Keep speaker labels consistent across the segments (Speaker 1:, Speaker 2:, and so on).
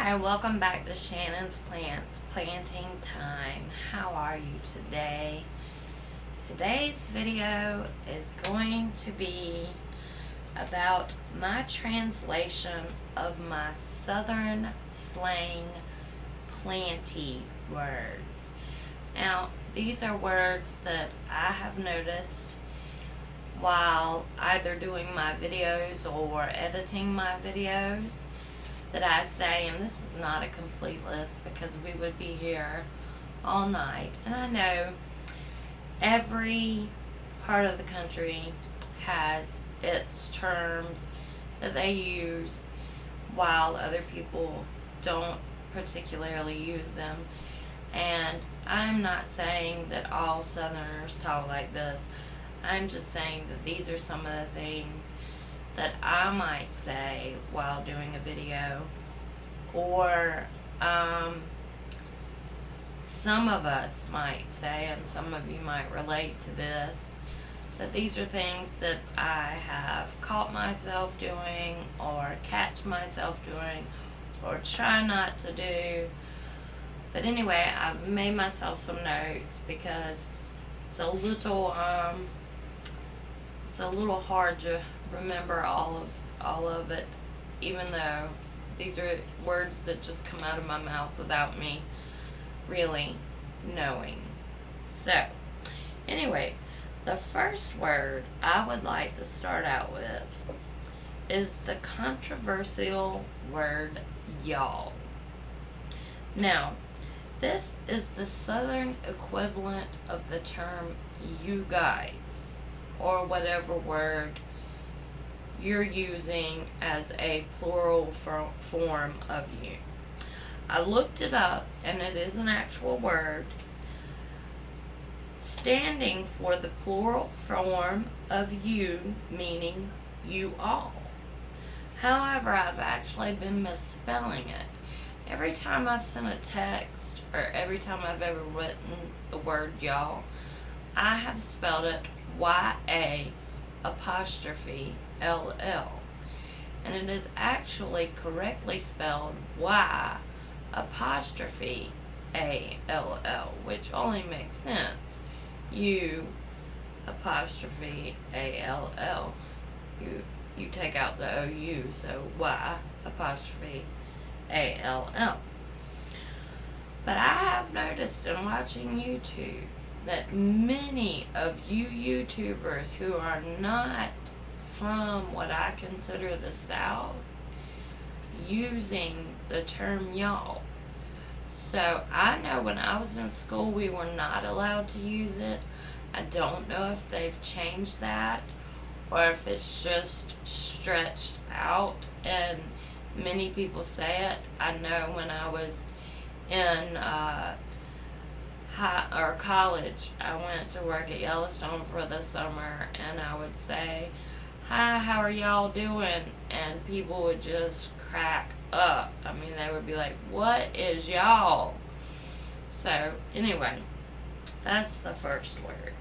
Speaker 1: Hi, welcome back to Shannon's Plants Planting Time. How are you today? Today's video is going to be about my translation of my Southern slang planty words. Now, these are words that I have noticed while either doing my videos or editing my videos that I say, and this is not a complete list because we would be here all night, and I know every part of the country has its terms that they use while other people don't particularly use them, and I'm not saying that all Southerners talk like this. I'm just saying that these are some of the things that I might say while doing a video, or some of us might say, and some of you might relate to this, that these are things that I have caught myself doing, or catch myself doing, or try not to do. But anyway, I've made myself some notes because it's a little hard to remember all of it, even though these are words that just come out of my mouth without me really knowing. So, anyway, the first word I would like to start out with is the controversial word y'all. Now, this is the Southern equivalent of the term you guys, or whatever word you're using as a plural form of you. I looked it up, and it is an actual word standing for the plural form of you, meaning you all. However, I've actually been misspelling it. Every time I've sent a text, or every time I've ever written the word y'all, I have spelled it Y-A''LL, and it is actually correctly spelled Y''ALL, which only makes sense. U''ALL. You take out the OU, so Y''ALL. But I have noticed in watching YouTube that many of you YouTubers who are not from what I consider the South using the term y'all. So I know when I was in school we were not allowed to use it. I don't know if they've changed that or if it's just stretched out and many people say it. I know when I was in college, I went to work at Yellowstone for the summer, and I would say, "Hi, how are y'all doing?" And people would just crack up. I mean, they would be like, "What is y'all?" So anyway, that's the first word.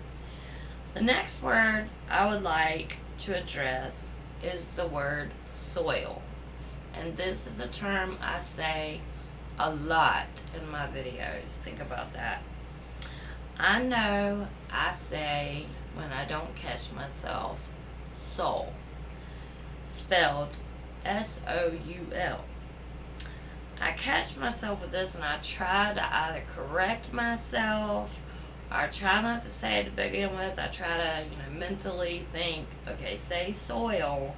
Speaker 1: The next word I would like to address is the word soil, and this is a term I say a lot in my videos. Think about that. I know I say, when I don't catch myself, soul, spelled S-O-U-L. I catch myself with this, and I try to either correct myself, or I try not to say it to begin with. I try to, mentally think, okay, say soil.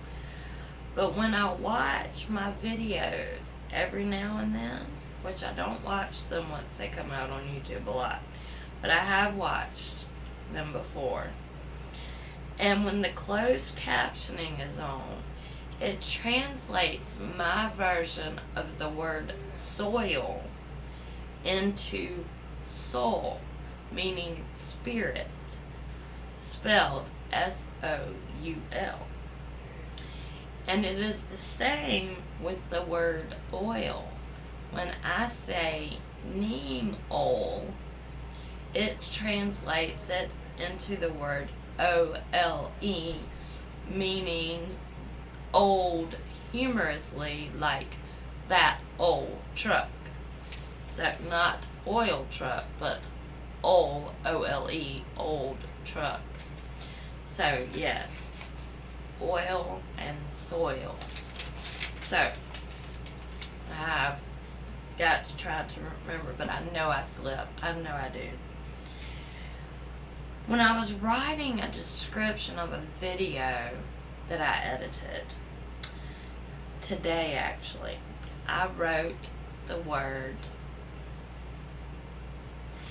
Speaker 1: But when I watch my videos every now and then, which I don't watch them once they come out on YouTube a lot, but I have watched them before. And when the closed captioning is on, it translates my version of the word soil into soul, meaning spirit, spelled S-O-U-L. And it is the same with the word oil. When I say neem oil, it translates it into the word O-L-E, meaning old humorously, like that old truck. So not oil truck, but Ole, O-L-E, old truck. So yes, oil and soil. So I've got to try to remember, but I know I slip. I know I do. When I was writing a description of a video that I edited, today actually, I wrote the word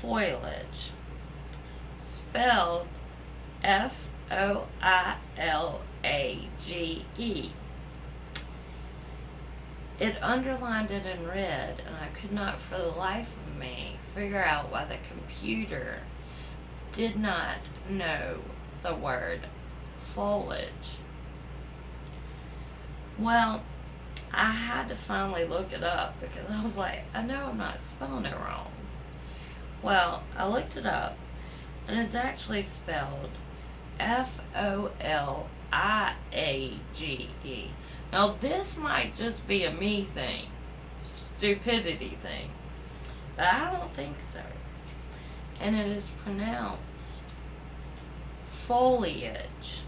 Speaker 1: foliage, spelled F-O-I-L-A-G-E. It underlined it in red, and I could not for the life of me figure out why the computer did not know the word foliage. Well, I had to finally look it up because I was like, I know I'm not spelling it wrong. Well, I looked it up, and it's actually spelled F-O-L-I-A-G-E. Now, this might just be a me thing, stupidity thing, but I don't think so. And it is pronounced foliage.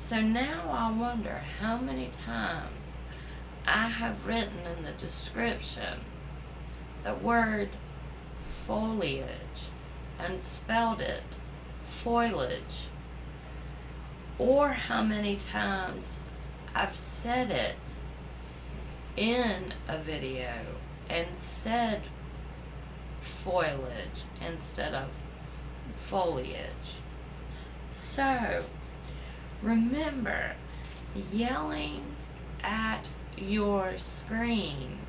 Speaker 1: So now I wonder how many times I have written in the description the word foliage and spelled it foliage, or how many times I've said it in a video and said foliage instead of foliage. So remember, yelling at your screen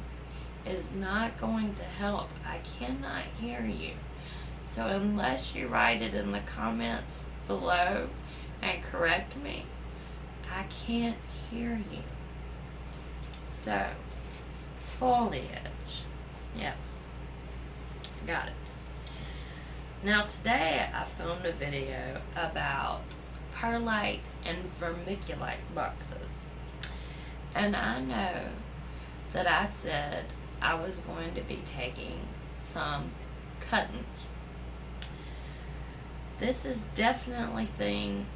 Speaker 1: is not going to help. I cannot hear you. So unless you write it in the comments below and correct me, I can't hear you. So, foliage. Yes. Got it. Now today I filmed a video about perlite and vermiculite boxes. And I know that I said I was going to be taking some cuttings. This is definitely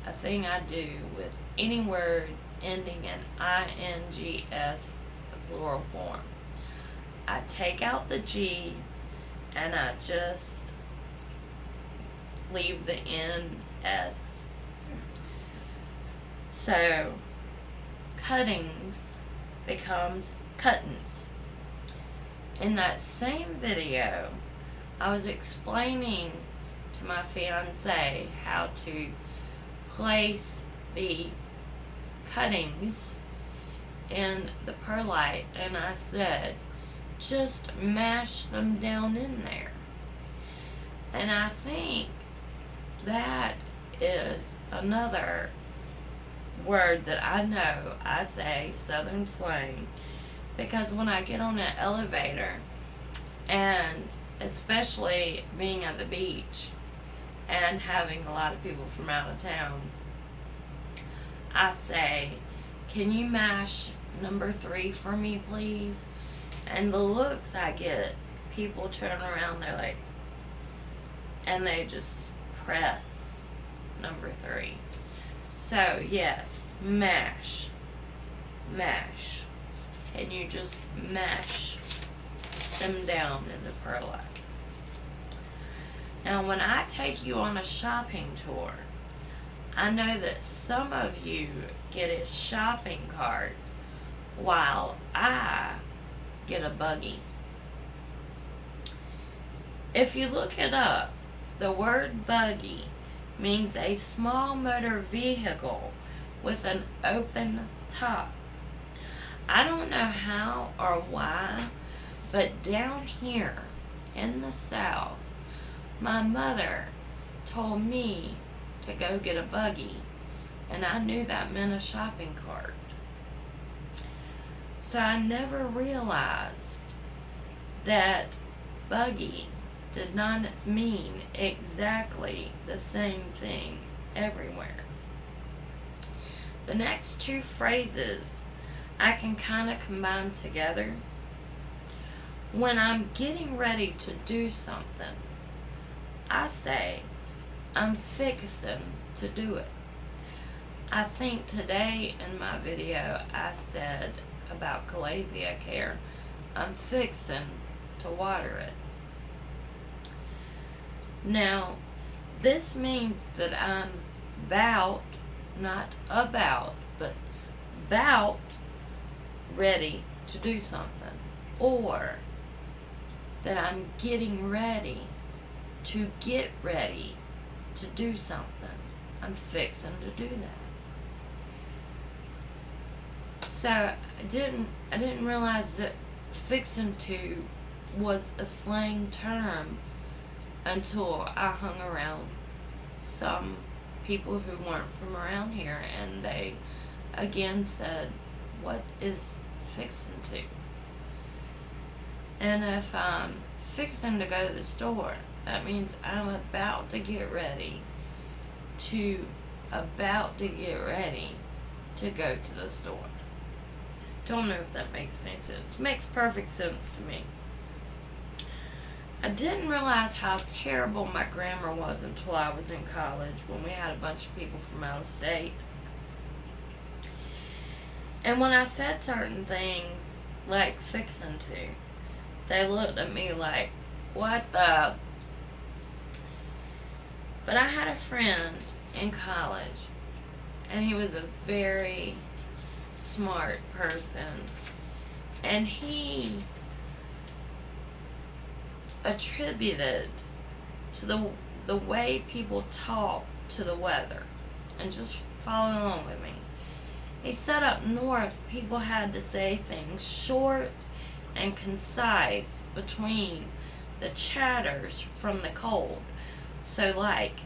Speaker 1: a thing I do with any word ending in ings, the plural form. I take out the G and I just leave the NS. So cuttings becomes cuttings. In that same video, I was explaining to my fiance how to place the cuttings in the perlite, and I said just mash them down in there. And I think that is another word that I know I say southern slang, because when I get on an elevator, and especially being at the beach and having a lot of people from out of town, I say, can you mash number 3 for me, please? And the looks I get, people turn around, they're like, and they just press number 3. So yes, mash, mash, and you just mash them down in the perlite. Now when I take you on a shopping tour, I know that some of you get a shopping cart while I get a buggy. If you look it up, the word buggy means a small motor vehicle with an open top. I don't know how or why, but down here in the South, my mother told me to go get a buggy, and I knew that meant a shopping cart. So I never realized that buggy did not mean exactly the same thing everywhere. The next 2 phrases I can kind of combine together. When I'm getting ready to do something, I say, I'm fixing to do it. I think today in my video I said about calathea care, I'm fixing to water it. Now, this means that I'm not about, but about ready to do something, or that I'm getting ready to get ready to do something. I'm fixing to do that. So I didn't realize that fixing to was a slang term until I hung around some people who weren't from around here, and they again said, what is fixing to? And if I'm fixing to go to the store, that means I'm about to get ready to go to the store. Don't know if that makes any sense. Makes perfect sense to me. I didn't realize how terrible my grammar was until I was in college, when we had a bunch of people from out of state. And when I said certain things, like fixing to, they looked at me like, what the? But I had a friend in college, and he was a very smart person, and he attributed to the way people talk to the weather. And just follow along with me. He said up north people had to say things short and concise between the chatters from the cold. So like,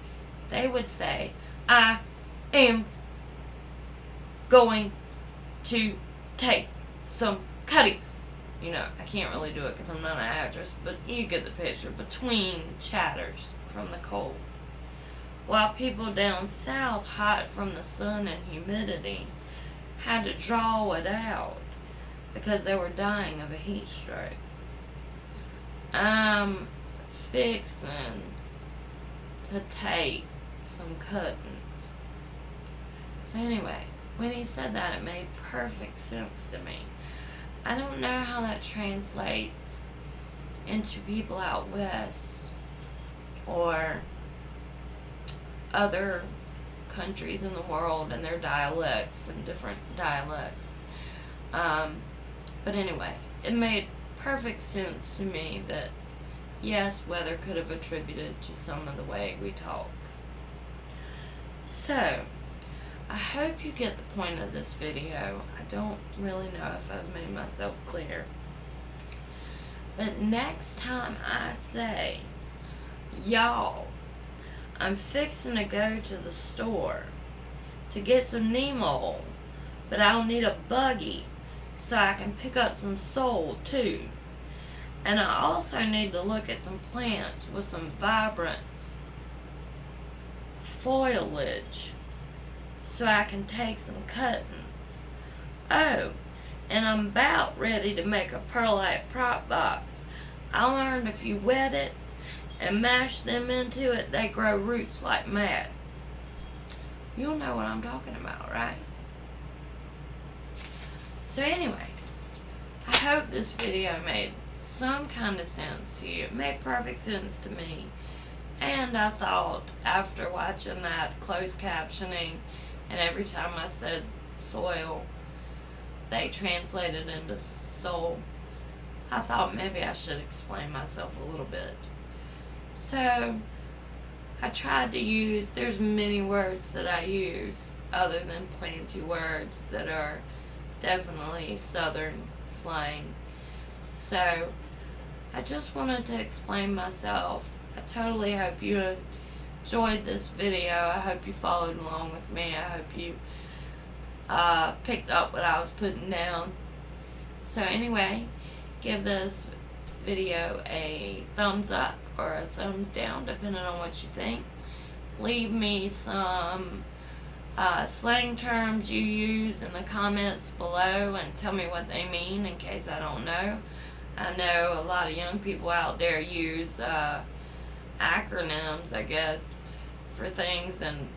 Speaker 1: they would say, I am going to take some cuttings. You know, I can't really do it because I'm not an actress, but you get the picture. Between chatters from the cold. While people down south, hot from the sun and humidity, had to draw it out because they were dying of a heat stroke. I'm fixing to take some cuttings. So anyway, when he said that, it made perfect sense to me. I don't know how that translates into people out west or other countries in the world and their dialects and different dialects. But anyway, it made perfect sense to me that yes, weather could have attributed to some of the way we talk. So, I hope you get the point of this video. I don't really know if I've made myself clear. But next time I say, y'all, I'm fixing to go to the store to get some Nemo, but I'll need a buggy so I can pick up some soul too. And I also need to look at some plants with some vibrant foliage so I can take some cuttings. Oh, and I'm about ready to make a perlite prop box. I learned if you wet it and mash them into it, they grow roots like mad. You'll know what I'm talking about, right? So anyway, I hope this video made some kind of sense to you. It made perfect sense to me. And I thought, after watching that closed captioning, and every time I said soil, they translated into soul, I thought maybe I should explain myself a little bit. So, I tried to use, there's many words that I use other than Planty words that are definitely southern slang. So, I just wanted to explain myself. I totally hope you enjoyed this video. I hope you followed along with me. I hope you picked up what I was putting down. So anyway, give this video a thumbs up or a thumbs down, depending on what you think. Leave me some slang terms you use in the comments below and tell me what they mean in case I don't know. I know a lot of young people out there use acronyms, I guess, for things, and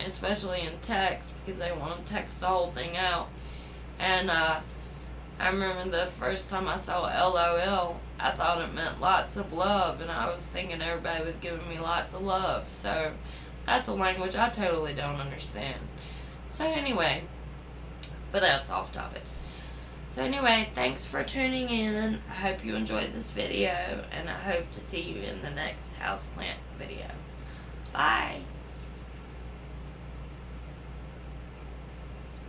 Speaker 1: especially in text because they want to text the whole thing out. And I remember the first time I saw LOL, I thought it meant lots of love, and I was thinking everybody was giving me lots of love. So that's a language I totally don't understand. So anyway, but that's off topic. So anyway, thanks for tuning in. I hope you enjoyed this video, and I hope to see you in the next houseplant video. Bye!